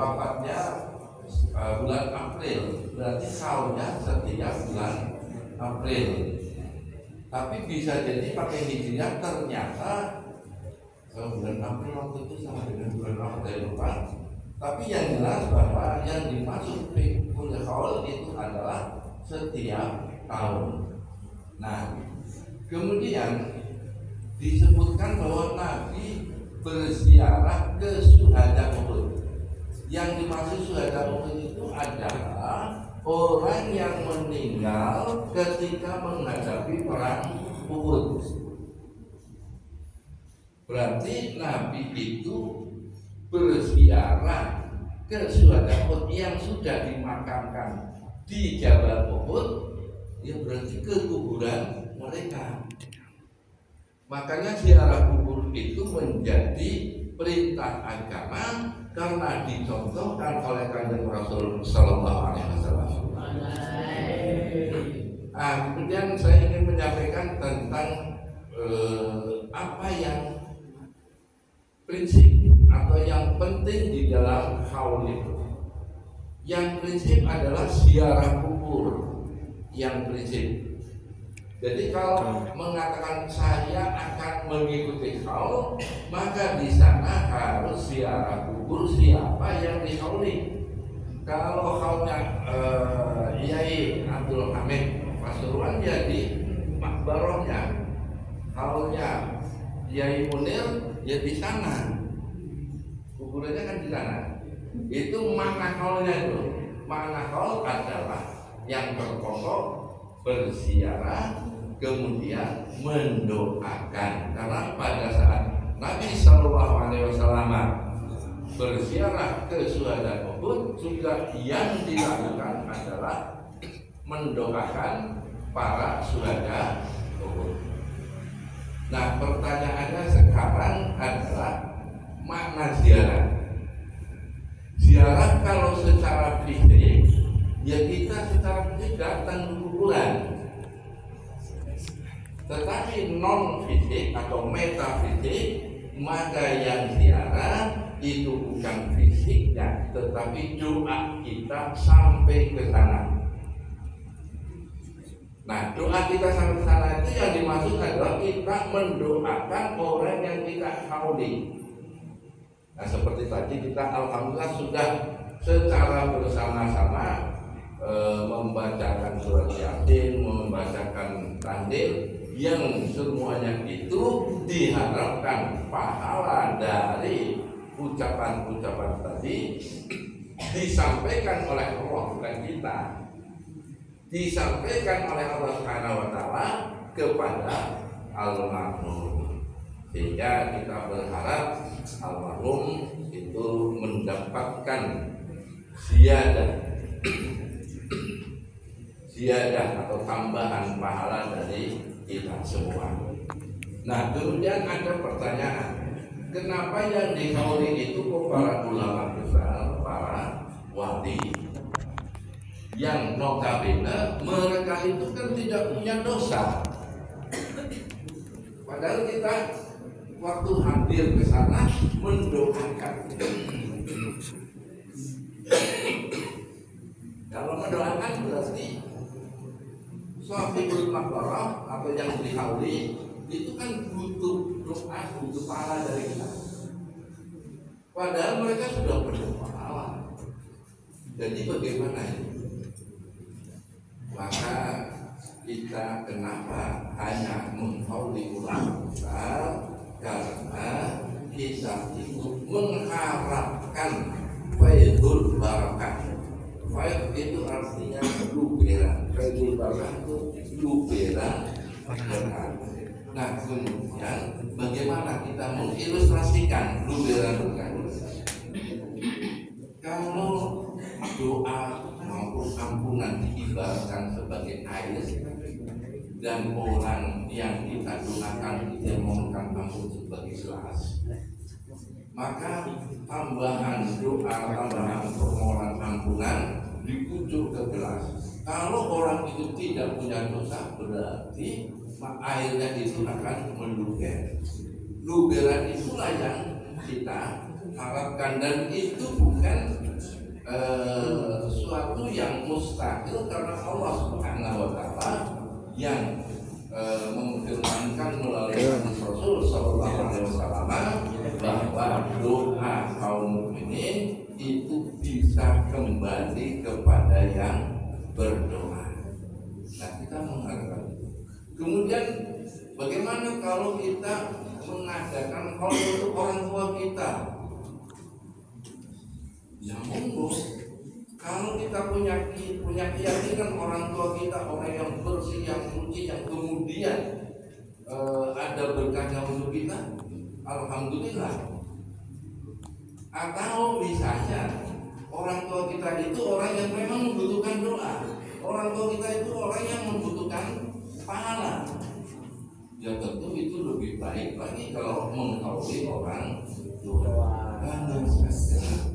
wafatnya bulan April, berarti haulnya setiap bulan April. Tapi bisa jadi pakai hijriah ternyata bulan April waktu itu sama dengan bulan April lupa. Tapi yang jelas bahwa yang dimaksud fikul haul itu adalah setiap tahun. Nah, kemudian disebutkan bahwa Nabi berziarah ke Syuhada Uhud. Yang dimaksud Syuhada Uhud itu adalah orang yang meninggal ketika menghadapi perang Uhud. Berarti Nabi itu berziarah ke Syuhada Uhud yang sudah dimakamkan di Jabal Uhud, ya berarti ke kuburan mereka. Makanya ziarah kubur itu menjadi perintah agama karena dicontohkan oleh Kanjeng Rasul Sallallahu Alaihi Wasallam. Kemudian saya ingin menyampaikan tentang apa yang prinsip atau yang penting di dalam haul itu. Yang prinsip adalah ziarah kubur. Yang prinsip. Jadi kalau mengatakan saya akan mengikuti haul, maka di sana harus ziarah kubur siapa yang dihauli. Kalau haulnya Yai Abdul Hamid Pasuruan ya di makbarohnya, haulnya Yai Munir ya di sana, kuburannya kan di sana. Itu makna haulnya itu. Makna haul adalah yang terpokok berziarah kemudian mendoakan, karena pada saat Nabi Shallallahu Alaihi Wasallam berziarah ke Syuhada Uhud juga yang dilakukan adalah mendoakan para syuhada Uhud. Nah, pertanyaannya sekarang adalah makna ziarah. Ziarah kalau secara fisik ya kita secara fisik datang ke kuburan. Tetapi non fisik atau metafisik, maka yang ziarah itu bukan fisiknya, tetapi doa kita sampai ke sana. Nah, doa kita sampai ke sana itu yang dimaksud adalah kita mendoakan orang yang kita hauli. Nah, seperti tadi kita alhamdulillah sudah secara bersama-sama membacakan surat Yasin, membacakan Tahlil, yang semuanya itu diharapkan pahala dari ucapan-ucapan tadi disampaikan oleh Allah, bukan kita, disampaikan oleh Allah Subhanahu wa Ta'ala kepada almarhum, sehingga kita berharap almarhum itu mendapatkan ziyadah atau tambahan pahala dari kita semua. Nah, kemudian ada pertanyaan, kenapa yang dihauli itu para ulama besar, para wali yang notabene mereka itu kan tidak punya dosa, padahal kita waktu hadir ke sana mendoakan. Kalau mendoakan berarti Sohibul Maqbarah atau yang dihauli itu kan butuh doa, butuh pahala dari kita. Padahal mereka sudah berdoa. Jadi bagaimana ini? Maka kita kenapa hanya menghauli ulama besar? Karena kita itu mengharapkan faidul barakah. Faid itu artinya luberan, faidul barakah itu luberan berkah. Nah, kemudian bagaimana kita mengilustrasikan luberan berkah? Kalau doa maupun ampunan diibaratkan sebagai air, dan orang yang kita doakan dia memohonkan ampun sebagai gelas, maka tambahan doa, tambahan permohonan ampunan dipucuk ke gelas. Kalau orang itu tidak punya dosa, berarti airnya itu akan meluber. Luberan itulah yang kita harapkan, dan itu bukan yang memfirmankan melalui hadis Rasul Sallallahu Alaihi Wasallam bahwa doa kaum mukminin itu bisa kembali kepada yang berdoa. Nah, kita mengharapkan. Kemudian bagaimana kalau kita mengadakan haul untuk orang tua kita? Ya monggo. Kalau kita punya keyakinan orang tua kita orang yang bersih, yang suci, yang kemudian ada berkahnya untuk kita, alhamdulillah. Atau misalnya orang tua kita itu orang yang memang membutuhkan doa, orang tua kita itu orang yang membutuhkan pahala, ya tentu itu lebih baik lagi kalau menghauli orang tua. Hanya saja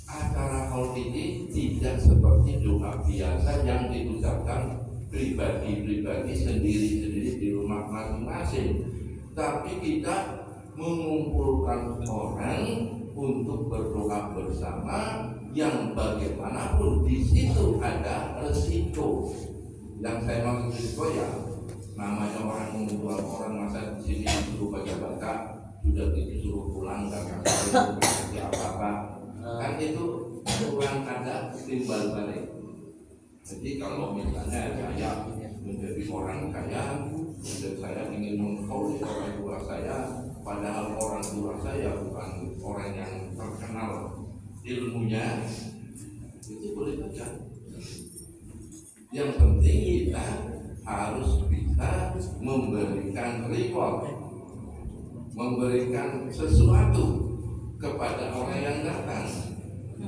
acara haul ini tidak seperti doa biasa yang diucapkan pribadi-pribadi sendiri-sendiri di rumah masing-masing, tapi kita mengumpulkan orang untuk berdoa bersama yang bagaimanapun di situ ada resiko. Yang saya maksud resiko ya namanya orang mengumpulkan orang, masa di sini disuruh baca-baca sudah disuruh pulang karena seperti apa-apa. Kan itu kurang ada timbal balik. Jadi kalau misalnya saya menjadi orang kaya dan saya ingin menghauli orang tua saya, padahal orang tua saya bukan orang yang terkenal ilmunya, itu boleh saja. Yang penting kita harus bisa memberikan reward, memberikan sesuatu kepada orang yang datang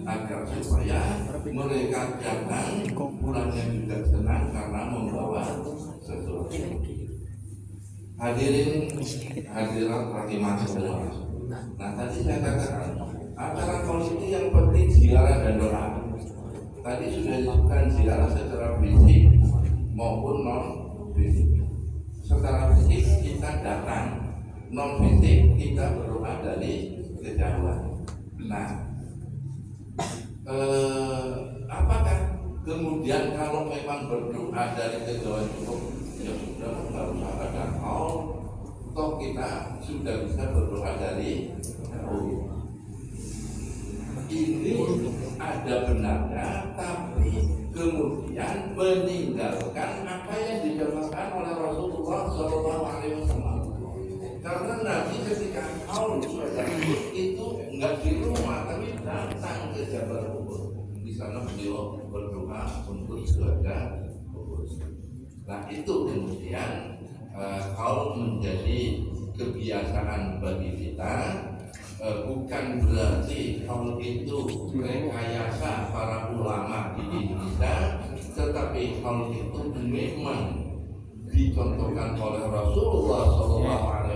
agar supaya mereka datang pulangnya juga senang karena membawa sesuatu. Hadirin hadirat rahimahullah. Nah, tadi saya katakan acara politik yang penting ziarah dan doa. Tadi sudah disebutkan ziarah secara fisik maupun non fisik. Secara fisik kita datang, non fisik kita berdoa dari kejauhan. Nah, apakah kemudian kalau memang berdoa dari kejauhan cukup? Ya sudah, nggak usah ada haul. Toh kita sudah bisa berdoa dari jauh. Ini ada benarnya, tapi kemudian meninggalkan apa yang dijelaskan oleh Rasulullah SAW. Karena Nabi ketika haul itu nggak di rumah, tapi datang ke Jabal Uhud. Di sana beliau berdoa untuk keluarga Uhud. Nah itu kemudian haul menjadi kebiasaan bagi kita. Bukan berarti haul itu rekayasa para ulama di Indonesia, tetapi haul itu memang dicontohkan oleh Rasulullah SAW,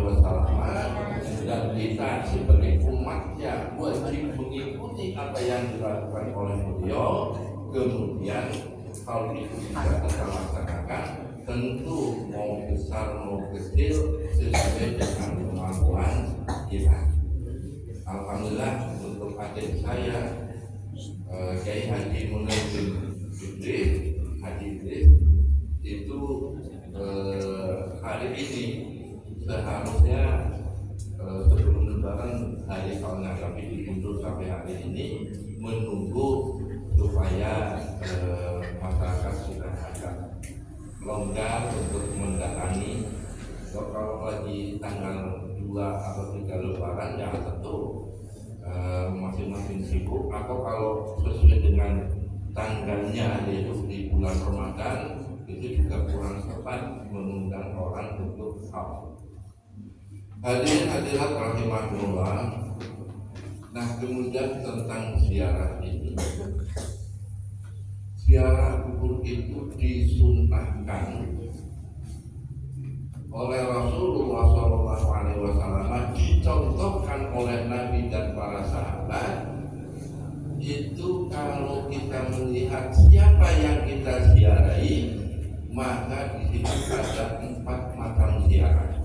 dan kita sebagai umatnya wajib mengikuti apa yang dilakukan oleh beliau. Kemudian hal itu bisa kita laksanakan, tentu mau besar mau kecil sesuai dengan kemampuan kita. Alhamdulillah untuk adik saya Kiai Haji Munir bin Haji Idris itu hari ini seharusnya sebelum lebaran hari tahun tapi diundur sampai hari ini, menunggu supaya masyarakat sudah agak longgar untuk mendatangi. Kalau lagi tanggal 2 atau 3 lebaran ya tentu masing-masing sibuk, atau kalau sesuai dengan tanggalnya yaitu di bulan Ramadan itu juga kurang tepat mengundang orang untuk haul. Hadirin hadirat rahimahullah. Nah, kemudian tentang ziarah ini, ziarah kubur itu disunnahkan oleh Rasulullah SAW, dicontohkan oleh Nabi dan para sahabat. Itu kalau kita melihat siapa yang kita ziarahi, maka di situ ada 4 macam ziarah.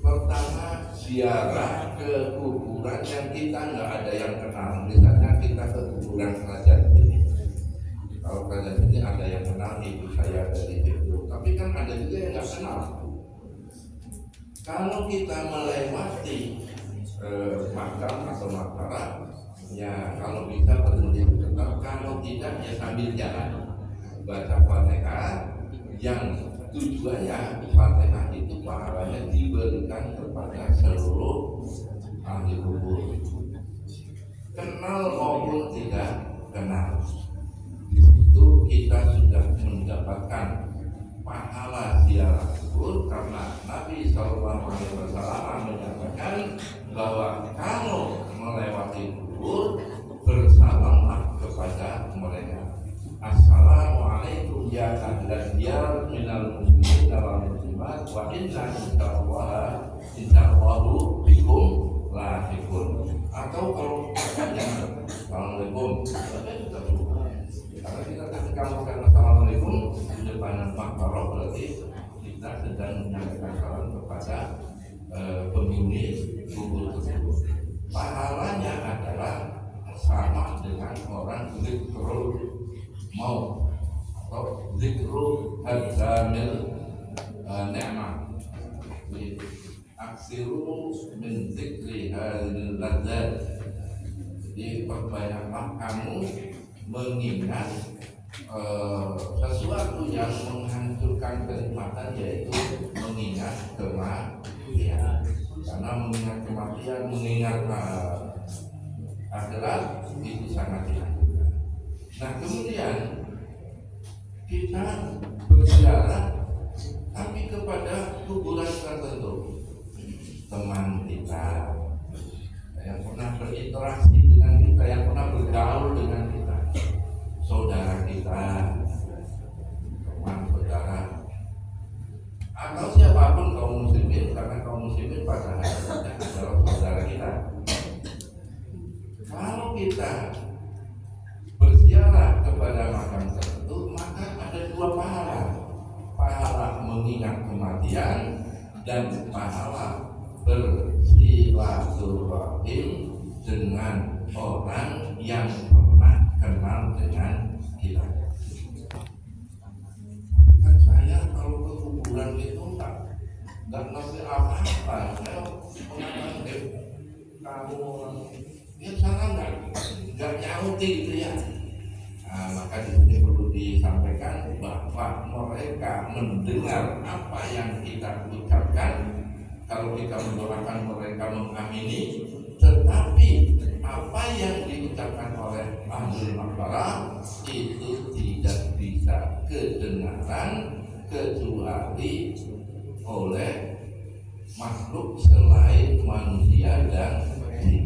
Pertama, ziarah ke kuburan yang kita nggak ada yang kenal. Misalnya kita ke kuburan kerajaan ini. Kalau kerajaan ini ada yang kenal ibu saya dari Jogja, tapi kan ada juga yang nggak kenal. Kalau kita melewati makam atau makbara, ya kalau bisa berhenti tetap, kalau tidak ya sambil jalan baca Fatihah, yang tujuannya Fatihah itu pahalanya diberikan kepada seluruh ahli kubur, kenal maupun tidak kenal. Di situ kita sudah mendapatkan pahala ziarah kubur, karena Nabi SAW menyatakan bahwa kalau melewati kubur bersalamlah kepada mereka. Assalamualaikum ya ahlan diyar minal muslimin wal muslimat wa inna insyaallahu bikum lahiqun. Atau kalau katanya assalamualaikum, karena kita ketika mengatakan assalamualaikum di depan makbarah berarti kita sedang menyampaikan salam kepada penghuni kubur tersebut. Pahalanya adalah sama dengan orang zikrul maut atau zikrul hadzamil ni'mah. Aksiru min zikri hadhil ladzat. Jadi perbanyaklah kamu mengingat sesuatu yang menghancurkan kenikmatan, yaitu mengingat kematian. Karena mengingat kematian, mengingat akhirat itu sangat dianjurkan. Nah, kemudian kita berziarah tapi kepada kuburan tertentu, teman kita yang pernah berinteraksi dengan kita, yang pernah bergaul dengan kita, saudara kita, teman saudara, atau siapapun kaum muslimin, karena kaum muslimin pada hakikatnya adalah saudara kita. Kalau kita berziarah kepada makam tertentu, maka ada dua pahala: pahala mengingat kematian dan pahala bersilaturahim dengan orang yang pernah kenal dengan kita. Kan saya kalau ke kuburan itu nggak ngerti apa-apa. Saya mengatakan kamu ya sana nggak nyauti gitu ya. Nah, maka di sini perlu disampaikan bahwa mereka mendengar apa yang kita ucapkan. Kalau kita mendoakan, mereka mengamini, tetapi apa yang diucapkan oleh ahli makbarah itu tidak bisa kedengaran kecuali oleh makhluk selain manusia dan jin.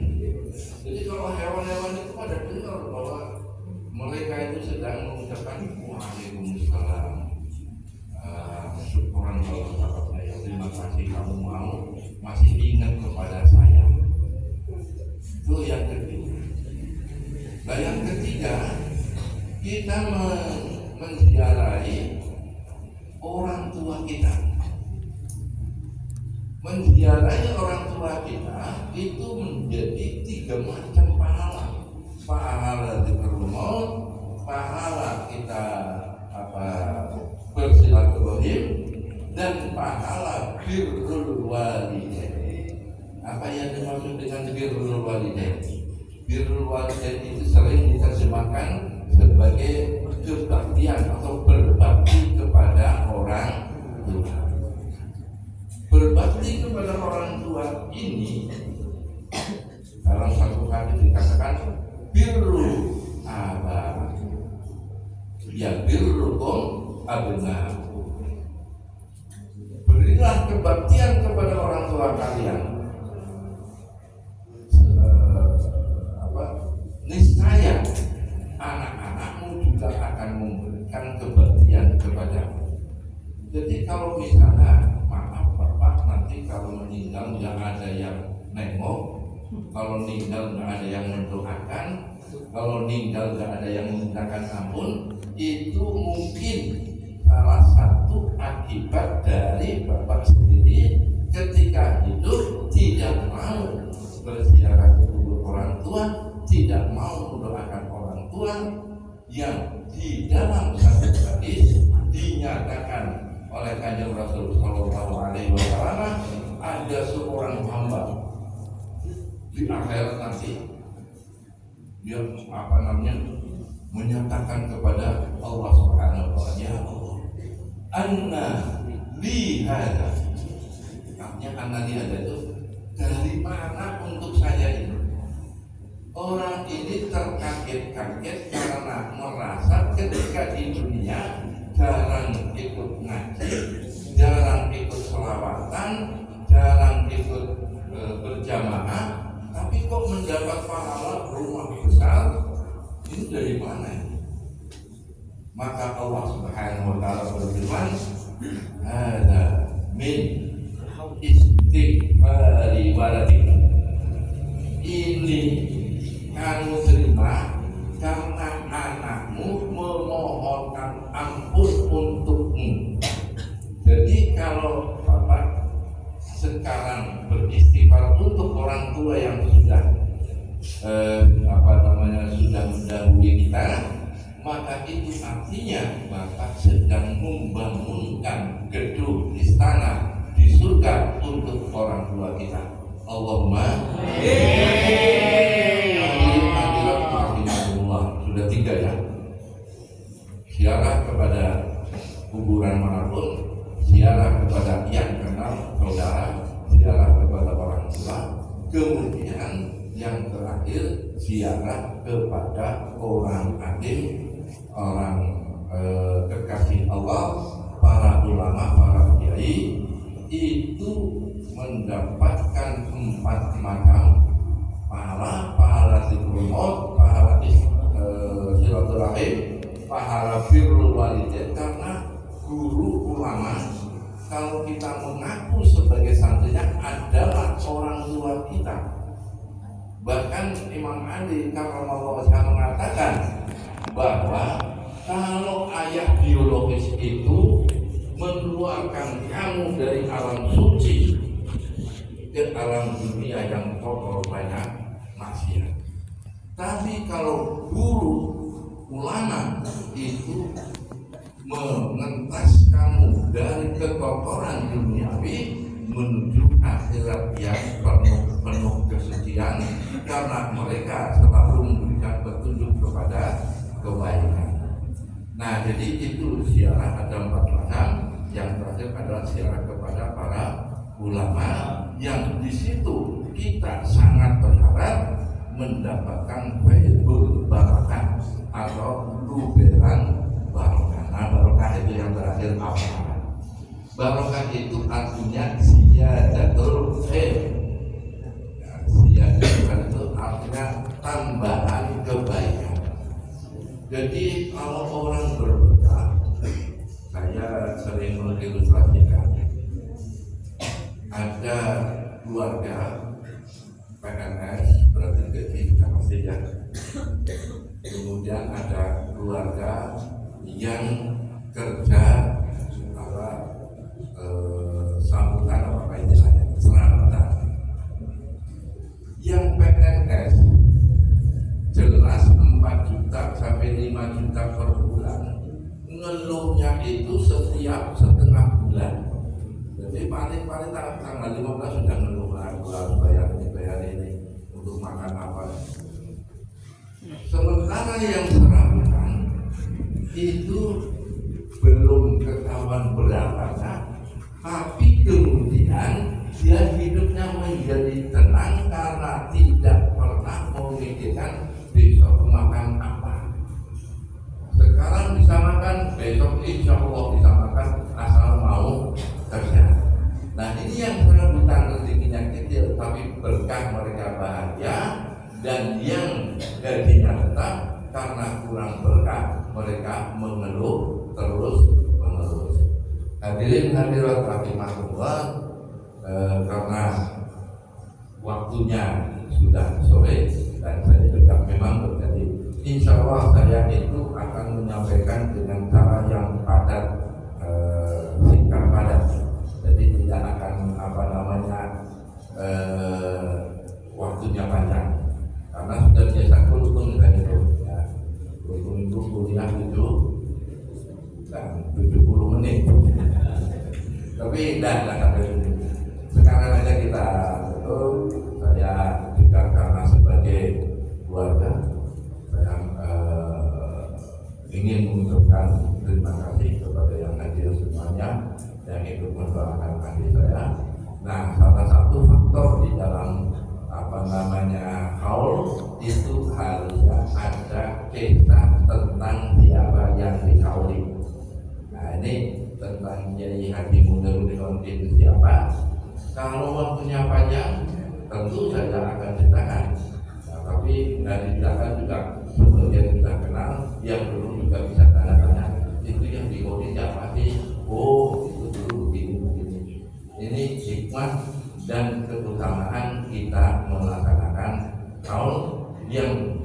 Jadi kalau hewan-hewan itu pada dengar bahwa mereka itu sedang mengucapkan waalaikumsalam, syukuran kalau saya, terima kasih kamu mau masih ingat kepada saya. Itu yang kedua. Nah, yang ketiga, kita menziarahi orang tua kita. Menziarahi orang tua kita itu menjadi 3 macam pahala. Pahala zikrul maut, pahala kita bersilaturahim, dan pahala birrul walidain. Apa yang dimaksud dengan birrul walidain? Birrul walidain itu sering diterjemahkan sebagai kebaktian atau berbakti kepada orang tua. Berbakti kepada orang tua ini dalam satu hadis dikatakan birru aba, ya birrukum abna'ukum. Berilah kebaktian kepada orang tua kalian, niscaya anak-anakmu juga akan memberikan kebaktian kepadamu. Jadi kalau misalnya, maaf Bapak, nanti kalau meninggal nggak ada yang nengok, kalau meninggal nggak ada yang mendoakan, kalau meninggal nggak ada yang memintakan ampun, itu mungkin salah satu akibat dari Bapak sendiri ketika hidup tidak mau berziarah ke kubur orang tua, tidak mau mendoakan orang tua, yang di dalam satu hadis dinyatakan oleh Kanjeng Rasul Sallallahu Alaihi Wasallam, ada seorang hamba di akhirat nanti dia menyatakan kepada Allah Subhanahu wa taala, ya Allah, anna li hada. Artinya anna li hada itu dari mana untuk saya ini? Orang ini terkaget-kaget karena merasa ketika di dunia jarang ikut ngaji, jarang ikut sholawatan, jarang ikut berjamaah, tapi kok mendapat pahala rumah besar. Ini dari mana? Maka Allah Subhanahu wa taala berfirman, "Hada min istighfari waladik." Ini kamu terima karena anakmu memohonkan ampun untukmu. Jadi kalau Bapak sekarang beristighfar untuk orang tua yang sudah sudah mendahului kita, maka itu artinya Bapak sedang membangunkan gedung istana di surga untuk orang tua kita. Allahumma sudah 3 ya. Ziarah kepada kuburan manapun, ziarah kepada yang kenal saudara, ziarah kepada orang tua, kemudian yang terakhir ziarah kepada orang alim, orang kekasih Allah, para ulama, para kiai. Itu mendapatkan 4 macam pahala zikrul maut, pahala silaturahim, pahala birrul walidain. Karena guru ulama, kalau kita mengaku sebagai santrinya, adalah orang tua kita. Bahkan Imam Ali karramallahu wajhahu mengatakan bahwa kalau ayah biologis itu mengeluarkan kamu dari alam suci ke alam dunia yang kotor banyak maksiat, tapi kalau guru ulama itu mengentas kamu dari kekotoran duniawi menuju akhirat yang penuh kesucian, karena mereka selalu memberikan petunjuk kepada kebaikan. Nah, jadi itu ziarah ada 4 macam. Yang terakhir adalah ziarah kepada para ulama, yang di situ kita sangat berharap mendapatkan faidul barakah atau luberan barokah. Nah, barokah itu yang terakhir apa? Barokah itu artinya ziyadatul khair. Ziyadatul itu artinya tambahan kebaikan. Jadi kalau orang berberkah, saya sering mengilustrasikan, ada keluarga PNS, berarti gaji sudah pasti ya. Kemudian ada keluarga yang kerja sambutan apa istilahnya, selamatan. Yang PNS jelas 4 juta sampai 5 juta per bulan. Ngeluhnya itu setiap setengah bulan. Jadi paling tanggal 15 sudah ngeluh, harus bayar ini untuk makan apa. Sementara yang seramatan itu belum ketahuan berapanya, tapi kemudian dia hidupnya menjadi tenang karena tidak pernah memikirkan besok makan apa. Sekarang bisa makan, besok insya Allah bisa makan, asal mau kerja. Nah, ini yang rebutan rezekinya kecil, tapi berkah mereka bahagia. Dan yang gajinya tetap, karena kurang berkah mereka mengeluh terus menerus. Hadirin hadirat rahimahullah, karena waktunya sudah sore dan saya juga memang berjanji, insya Allah saya itu akan menyampaikan dengan cara yang padat, singkat padat. Jadi tidak akan waktunya panjang, karena sudah biasa kultum dan itu ya, kultum itu kuliah itu 70 menit. Tapi tidak sampai sini. Sekarang aja kita tutup. Saya juga karena sebagai keluarga saya ingin mengucapkan terima kasih kepada yang hadir semuanya yang ikut mendoakan adik saya. Nah, salah satu faktor di dalam haul itu harusnya ada kisah tentang siapa yang dihauli. Nah, ini tentang Kiai Haji Munirudin itu siapa. Kalau waktunya panjang tentu saya akan ceritakan. Nah, tapi dari ceritakan juga sebagian kita kenal, yang belum juga bisa tanya-tanya itu yang dihauli siapa sih? Oh, itu dulu begini. Ini hikmah dan keutamaan kita melaksanakan haul yang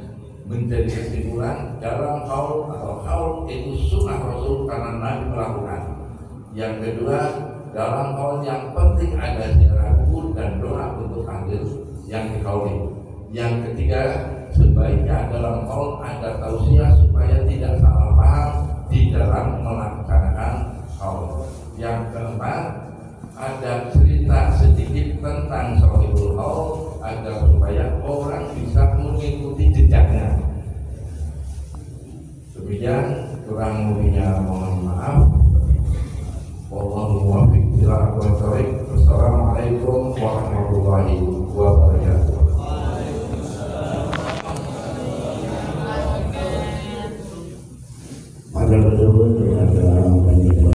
menjadi kesimpulan dalam haul atau haul itu sunnah Rasul karena Nabi melakukan. Yang kedua, dalam haul yang penting ada ziarah kubur dan doa untuk hadir yang dihauli. Yang ketiga, sebaiknya dalam haul ada tausiah supaya tidak salah paham di dalam melaksanakan haul. Yang keempat, ada cerita sedikit tentang Shahibul Haul agar supaya orang bisa mengikuti jejaknya. Demikian kurang lebihnya mohon